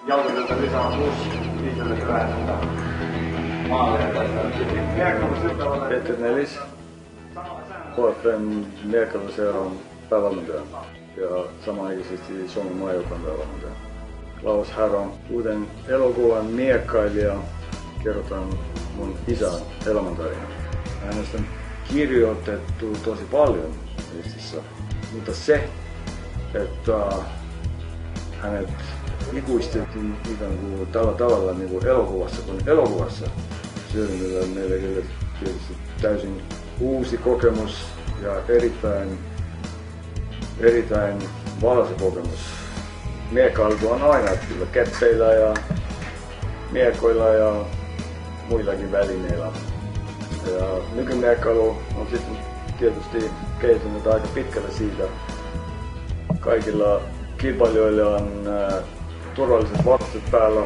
jalkapelta lisää plus viiselle vähemmän maaleja tässä. Peter Nelis, HFM Miekkailun päävalmentaja ja samanaikaisesti Suomen maajoukkueen päävalmentaja. Klaus Härön uuden elokuvan miekkailija kerrotaan mun isän elämäntarina. Hänestä on kirjoitettu tosi paljon listissä, mutta se, että hänet ikuistettiin ikään kuin tällä tavalla niin kuin elokuvassa kuin elokuvassa, se on meille tietysti täysin uusi kokemus ja erittäin valoisa kokemus. Miekkailtu on aina kyllä keppeillä ja miekoilla ja muillakin välineillä. Ja nykymiekkailu on sitten tietysti kehittynyt aika pitkälle siitä. Kaikilla kilpailijoilla on turvalliset varusteet päällä.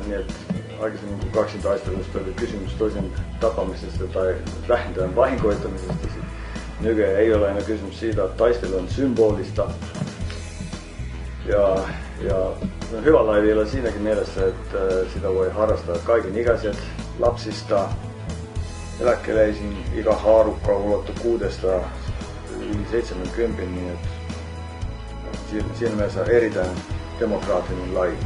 Niin, että aikaisemmin kun kaksintaistelusta oli kysymys toisen tappamisesta tai vähintään vahinkoittamisesta, nykyään ei ole enää kysymys siitä, että taistelu on symbolista. Ja no, hyvä laji vielä siinäkin mielessä, että sitä voi harrastaa kaiken ikäiset lapsista eläkkeellisiin, ikähaarukka ulottuu 6 yli 70, niin että siinä mielessä erittäin demokraattinen laji.